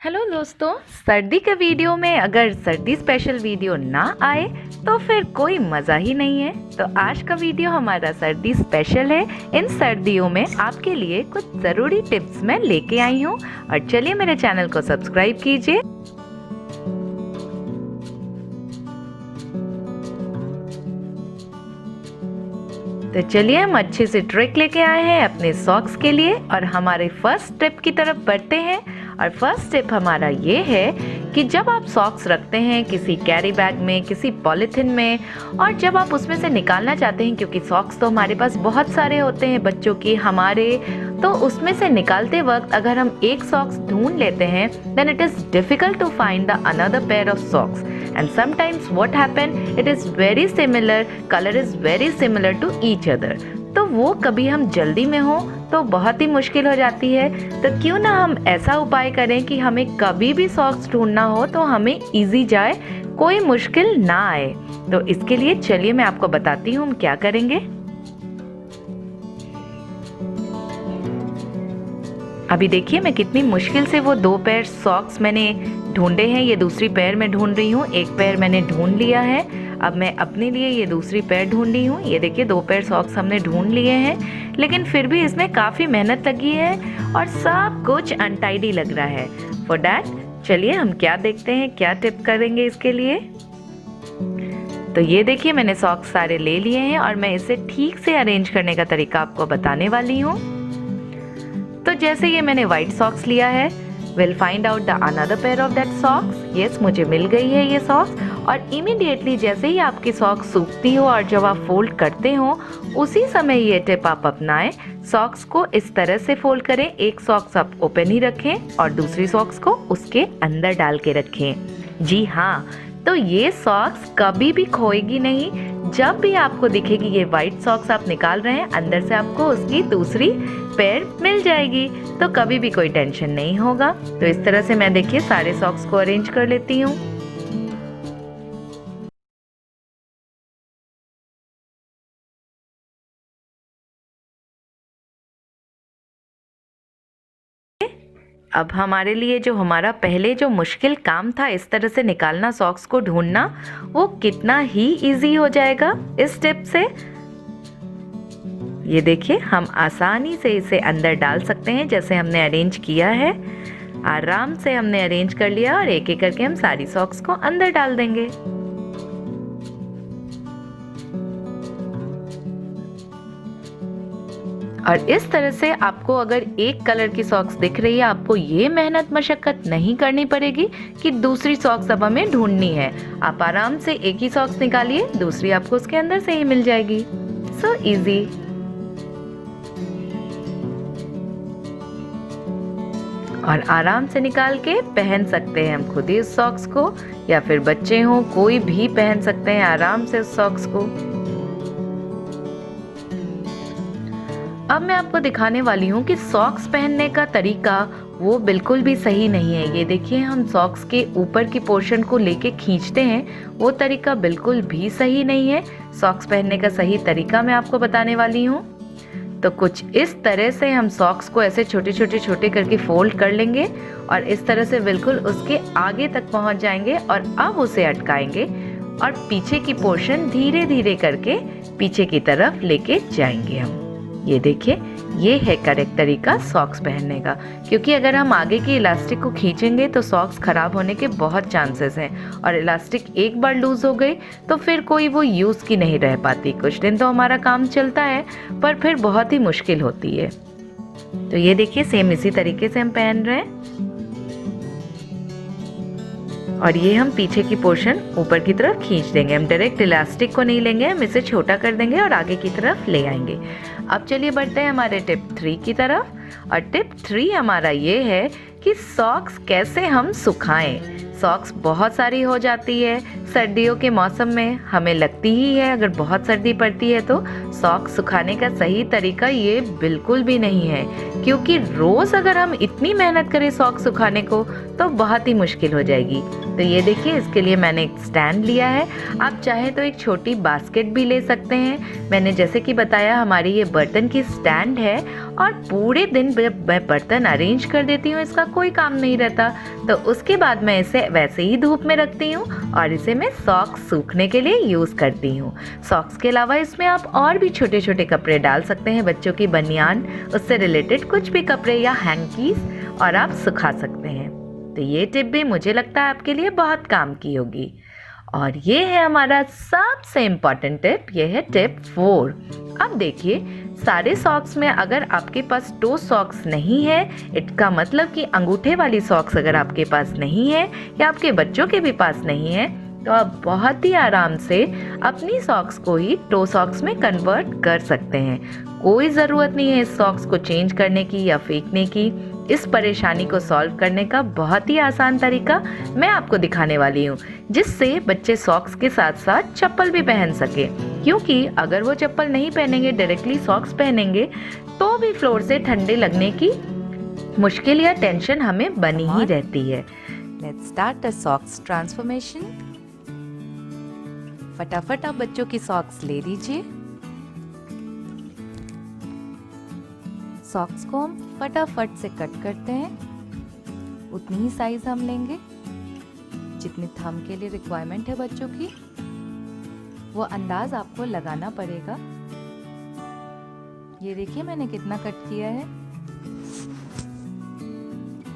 Hello दोस्तों, सर्दी के वीडियो में अगर सर्दी स्पेशल वीडियो ना आए तो फिर कोई मज़ा ही नहीं है। तो आज का वीडियो हमारा सर्दी स्पेशल है। इन सर्दियों में आपके लिए कुछ ज़रूरी टिप्स मैं लेके आई हूँ और चलिए मेरे चैनल को सब्सक्राइब कीजिए। तो चलिए हम अच्छे से ट्रिक लेके आए हैं अपने सॉक्स के लिए और हमारे फर्स्ट टिप की तरफ बढ़ते हैं। और फर्स्ट टिप हमारा ये है कि जब आप सॉक्स रखते हैं किसी कैरी बैग में, किसी पॉलिथीन में, और जब आप उसमें से निकालना चाहते हैं, क्योंकि सॉक्स तो हमारे पास बहुत सारे होते हैं बच्चों की, हमारे, तो उसमें से निकालते वक्त अगर हम एक सॉक्स ढूंढ लेते हैं then it is difficult to find the another pair of socks and sometimes what happen, it is very similar, color is very similar to each other। तो वो कभी हम जल्दी में हो तो बहुत ही मुश्किल हो जाती है। तो क्यों ना हम ऐसा उपाय करें कि हमें कभी भी सॉक्स ढूंढना हो तो हमें इजी जाए, कोई मुश्किल ना आए। तो इसके लिए चलिए मैं आपको बताती हूँ हम क्या करेंगे। अभी देखिए मैं कितनी मुश्किल से वो 2 पेयर सॉक्स मैंने ढूंढे हैं। ये दूसरी पैर मैं ढूंढ रही हूँ, एक पैर मैंने ढूंढ लिया है। अब मैं अपने लिए ये दूसरी पैर ढूंढ रही हूँ। ये देखिए 2 पैर सॉक्स हमने ढूंढ लिए हैं, लेकिन फिर भी इसमें काफ़ी मेहनत लगी है और सब कुछ अनटाइडी लग रहा है। फॉर डैट चलिए हम क्या देखते हैं, क्या टिप करेंगे इसके लिए। तो ये देखिए मैंने सॉक्स सारे ले लिए हैं और मैं इसे ठीक से अरेंज करने का तरीका आपको बताने वाली हूँ। तो जैसे ये मैंने वाइट सॉक्स लिया है, will find out the another pair of that socks. Yes, मुझे मिल गई है ये सॉक्स। और इमीडिएटली जैसे ही आपकी सॉक्स सूखती हो और जब आप फोल्ड करते हो उसी समय ये टिप आप अपनाएं। सॉक्स को इस तरह से फोल्ड करें, एक सॉक्स आप ओपन ही रखें और दूसरी सॉक्स को उसके अंदर डाल के रखें। जी हाँ, तो ये सॉक्स कभी भी खोएगी नहीं। जब भी आपको दिखेगी ये वाइट सॉक्स आप निकाल रहे हैं, अंदर से आपको उसकी दूसरी पेयर मिल जाएगी, तो कभी भी कोई टेंशन नहीं होगा। तो इस तरह से मैं देखिए सारे सॉक्स को अरेंज कर लेती हूँ। अब हमारे लिए जो हमारा पहले जो मुश्किल काम था इस तरह से निकालना, सॉक्स को ढूंढना, वो कितना ही इजी हो जाएगा इस टिप से। ये देखिए हम आसानी से इसे अंदर डाल सकते हैं जैसे हमने अरेंज किया है। आराम से हमने अरेंज कर लिया और एक एक करके हम सारी सॉक्स को अंदर डाल देंगे। और इस तरह से आपको अगर एक कलर की सॉक्स दिख रही है, आपको ये मेहनत मशक्कत नहीं करनी पड़ेगी कि दूसरी सॉक्स अब हमें ढूंढनी है। आप आराम से एक ही सॉक्स निकालिए, दूसरी आपको उसके अंदर से ही मिल जाएगी। So easy. और आराम से निकाल के पहन सकते हैं हम खुद ही उस सॉक्स को, या फिर बच्चे हों कोई भी पहन सकते हैं आराम से उस सॉक्स को। अब मैं आपको दिखाने वाली हूँ कि सॉक्स पहनने का तरीका वो बिल्कुल भी सही नहीं है। ये देखिए हम सॉक्स के ऊपर की पोर्शन को लेके खींचते हैं, वो तरीका बिल्कुल भी सही नहीं है। सॉक्स पहनने का सही तरीका मैं आपको बताने वाली हूँ। तो कुछ इस तरह से हम सॉक्स को ऐसे छोटे छोटे छोटे करके फोल्ड कर लेंगे और इस तरह से बिल्कुल उसके आगे तक पहुँच जाएंगे और अब उसे अटकाएंगे और पीछे की पोर्शन धीरे धीरे करके पीछे की तरफ लेके जाएंगे हम। ये देखिए ये है करेक्ट तरीका सॉक्स पहनने का, क्योंकि अगर हम आगे की इलास्टिक को खींचेंगे तो सॉक्स खराब होने के बहुत चांसेस हैं और इलास्टिक एक बार लूज हो गई तो फिर कोई वो यूज़ की नहीं रह पाती। कुछ दिन तो हमारा काम चलता है पर फिर बहुत ही मुश्किल होती है। तो ये देखिए सेम इसी तरीके से हम पहन रहे हैं और ये हम पीछे की पोर्शन ऊपर की तरफ खींच देंगे। हम डायरेक्ट इलास्टिक को नहीं लेंगे, हम इसे छोटा कर देंगे और आगे की तरफ ले आएंगे। अब चलिए बढ़ते हैं हमारे टिप 3 की तरफ। और टिप 3 हमारा ये है कि सॉक्स कैसे हम सुखाएं। सॉक्स बहुत सारी हो जाती है, सर्दियों के मौसम में हमें लगती ही है, अगर बहुत सर्दी पड़ती है तो सॉक्स सुखाने का सही तरीका ये बिल्कुल भी नहीं है, क्योंकि रोज़ अगर हम इतनी मेहनत करें सॉक्स सुखाने को तो बहुत ही मुश्किल हो जाएगी। तो ये देखिए, इसके लिए मैंने एक स्टैंड लिया है। आप चाहे तो एक छोटी बास्केट भी ले सकते हैं। मैंने जैसे कि बताया, हमारी ये बर्तन की स्टैंड है और पूरे दिन जब मैं बर्तन अरेंज कर देती हूँ, इसका कोई काम नहीं रहता, तो उसके बाद मैं इसे वैसे ही धूप में रखती हूँ और इसे मैं सॉक्स सूखने के लिए यूज़ करती हूँ। सॉक्स के अलावा इसमें आप और भी छोटे छोटे कपड़े डाल सकते हैं, बच्चों की बनियान, उससे रिलेटेड कुछ भी कपड़े या हैंकीज, और आप सुखा सकते हैं। तो ये टिप भी मुझे लगता है आपके लिए बहुत काम की होगी। और ये है हमारा सबसे इम्पॉर्टेंट टिप, ये है टिप 4। अब देखिए, सारे सॉक्स में अगर आपके पास टो सॉक्स नहीं है, इसका मतलब कि अंगूठे वाली सॉक्स अगर आपके पास नहीं है या आपके बच्चों के भी पास नहीं है, तो आप बहुत ही आराम से अपनी सॉक्स को ही टो सॉक्स में कन्वर्ट कर सकते हैं। कोई ज़रूरत नहीं है इस सॉक्स को चेंज करने की या फेंकने की। इस परेशानी को सॉल्व करने का बहुत ही आसान तरीका मैं आपको दिखाने वाली हूँ, जिससे बच्चे सॉक्स के साथ साथ चप्पल भी पहन सके, क्योंकि अगर वो चप्पल नहीं पहनेंगे, डायरेक्टली सॉक्स पहनेंगे, तो भी फ्लोर से ठंडे लगने की मुश्किल या टेंशन हमें बनी ही रहती है। Let's start the socks transformation. फटाफट आप बच्चों की सॉक्स ले लीजिए। सॉक्स को हम फटाफट से कट करते हैं। उतनी ही साइज हम लेंगे जितनी थंब के लिए रिक्वायरमेंट है बच्चों की, वो अंदाज आपको लगाना पड़ेगा। ये देखिए मैंने कितना कट किया है।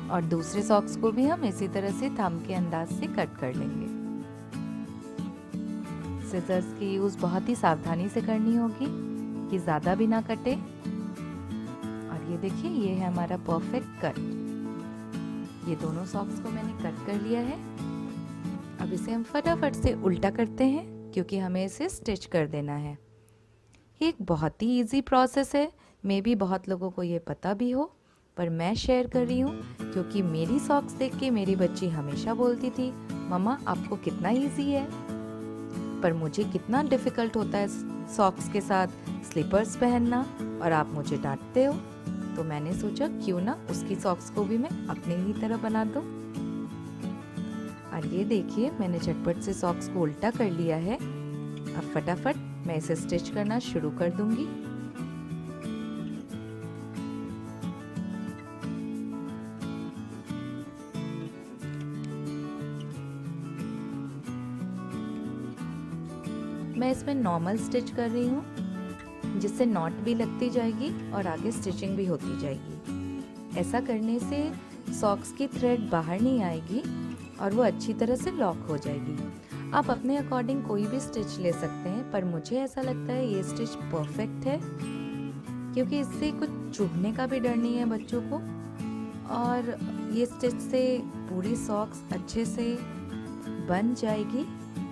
और दूसरे सॉक्स को भी हम इसी तरह से थंब के अंदाज से कट कर लेंगे। सिजर्स की यूज बहुत ही सावधानी से करनी होगी कि ज्यादा भी ना कटे। और ये देखिए, ये है हमारा परफेक्ट कट। ये दोनों सॉक्स को मैंने कट कर लिया है। अब इसे हम फटाफट से उल्टा करते हैं, क्योंकि हमें इसे स्टिच कर देना है। ये एक बहुत ही इजी प्रोसेस है, मे बी बहुत लोगों को ये पता भी हो, पर मैं शेयर कर रही हूँ क्योंकि मेरी सॉक्स देख के मेरी बच्ची हमेशा बोलती थी, मम्मा आपको कितना इजी है, पर मुझे कितना डिफिकल्ट होता है सॉक्स के साथ स्लीपर्स पहनना, और आप मुझे डांटते हो। तो मैंने सोचा क्यों ना उसकी सॉक्स को भी मैं अपने ही तरह बना दूं। और ये देखिए, मैंने झटपट से सॉक्स को उल्टा कर लिया है। अब फटाफट मैं इसे स्टिच करना शुरू कर दूंगी। मैं इसमें नॉर्मल स्टिच कर रही हूँ, जिससे नॉट भी लगती जाएगी और आगे स्टिचिंग भी होती जाएगी। ऐसा करने से सॉक्स की थ्रेड बाहर नहीं आएगी और वो अच्छी तरह से लॉक हो जाएगी। आप अपने अकॉर्डिंग कोई भी स्टिच ले सकते हैं, पर मुझे ऐसा लगता है ये स्टिच परफेक्ट है, क्योंकि इससे कुछ चुभने का भी डर नहीं है बच्चों को, और ये स्टिच से पूरी सॉक्स अच्छे से बन जाएगी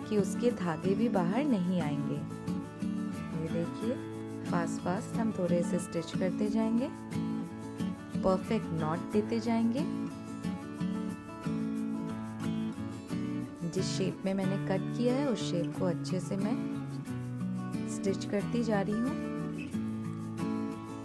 कि उसके धागे भी बाहर नहीं आएंगे। ये देखिए, फास्ट फास्ट हम थोड़े से स्टिच करते जाएंगे, परफेक्ट नॉट देते जाएंगे। जिस शेप में मैंने कट किया है उस शेप को अच्छे से मैं स्टिच करती जा रही हूँ।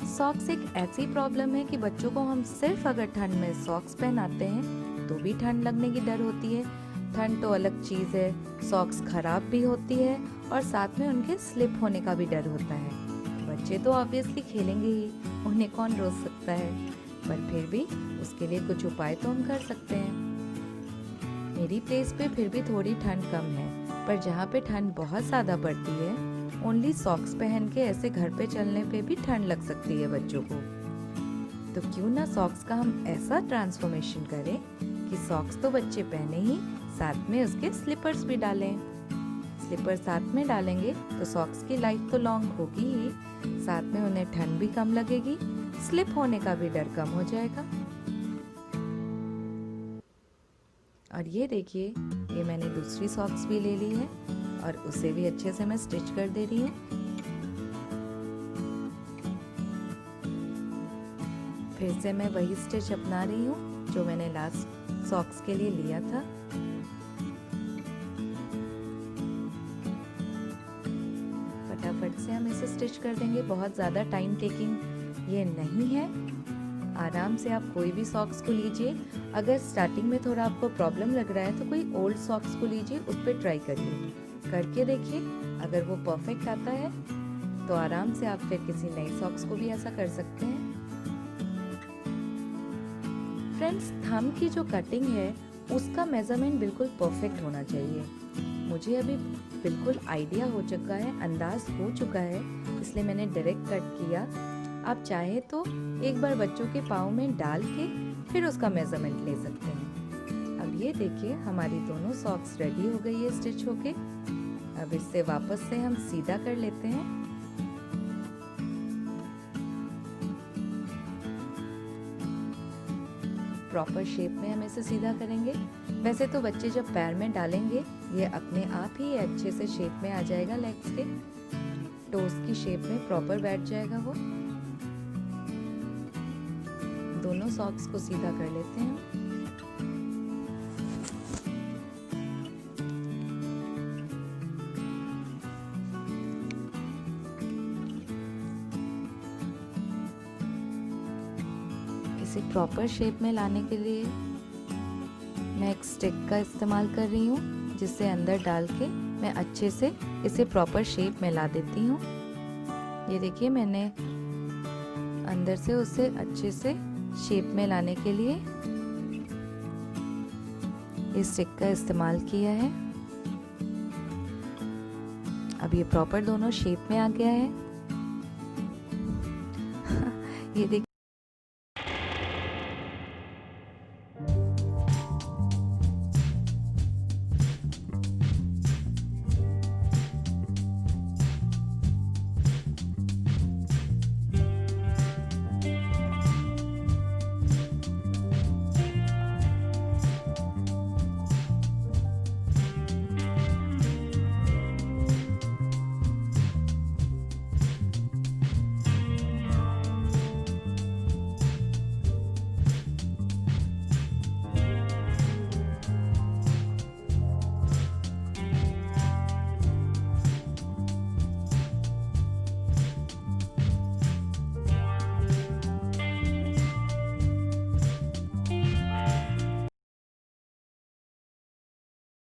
सॉक्स एक ऐसी प्रॉब्लम है कि बच्चों को हम सिर्फ अगर ठंड में सॉक्स पहनाते हैं तो भी ठंड लगने की डर होती है। ठंड तो अलग चीज़ है, सॉक्स खराब भी होती है और साथ में उनके स्लिप होने का भी डर होता है। बच्चे तो ऑब्वियसली खेलेंगे ही, उन्हें कौन रोक सकता है, पर फिर भी उसके लिए कुछ उपाय तो हम कर सकते हैं। मेरी प्लेस पे फिर भी थोड़ी ठंड कम है, पर जहाँ पे ठंड बहुत ज़्यादा पड़ती है, ओनली सॉक्स पहन के ऐसे घर पे चलने पे भी ठंड लग सकती है बच्चों को। तो क्यों ना सॉक्स का हम ऐसा ट्रांसफॉर्मेशन करें कि सॉक्स तो बच्चे पहने ही, साथ में उसके स्लीपर्स भी डालें। स्लीपर साथ में डालेंगे तो सॉक्स की लाइफ तो लॉन्ग होगी ही, साथ में उन्हें ठंड भी कम लगेगी, स्लिप होने का भी डर कम हो जाएगा। और ये देखिए, ये मैंने दूसरी सॉक्स भी ले ली है और उसे भी अच्छे से मैं स्टिच कर दे रही हूँ। फिर से मैं वही स्टिच अपना रही हूँ जो मैंने लास्ट सॉक्स के लिए लिया था। स्टिच कर देंगे। बहुत ज़्यादा टाइम टेकिंग ये नहीं है। आराम से आप कोई भी सॉक्स को लीजिए। अगर स्टार्टिंग में थोड़ा आपको प्रॉब्लम लग रहा है तो कोई ओल्ड सॉक्स को लीजिए, उस पर ट्राई करिए, करके देखिए। अगर वो परफेक्ट आता है तो आराम से आप फिर किसी नए सॉक्स को भी ऐसा कर सकते हैं। फ्रेंड्स, थंब की जो कटिंग है उसका मेजरमेंट बिल्कुल परफेक्ट होना चाहिए। मुझे अभी बिल्कुल आइडिया हो चुका है, अंदाज हो चुका है, इसलिए मैंने डायरेक्ट कट किया। आप चाहे तो एक बार बच्चों के पाँव में डाल के फिर उसका मेजरमेंट ले सकते हैं। अब ये देखिए हमारी दोनों सॉक्स रेडी हो गई है स्टिच होके। अब इससे वापस से हम सीधा कर लेते हैं। प्रॉपर शेप में हम इसे सीधा करेंगे। वैसे तो बच्चे जब पैर में डालेंगे ये अपने आप ही अच्छे से शेप में आ जाएगा, लेग्स के टोस की शेप में प्रॉपर बैठ जाएगा वो। दोनों सॉक्स को सीधा कर लेते हैं। इसे प्रॉपर शेप में लाने के लिए मैं एक स्टिक का इस्तेमाल कर रही हूँ, जिससे अंदर डाल के मैं अच्छे से इसे प्रॉपर शेप में ला देती हूँ। ये देखिए मैंने अंदर से उसे अच्छे से शेप में लाने के लिए इस स्टिक का इस्तेमाल किया है। अब ये प्रॉपर दोनों शेप में आ गया है। ये देखिए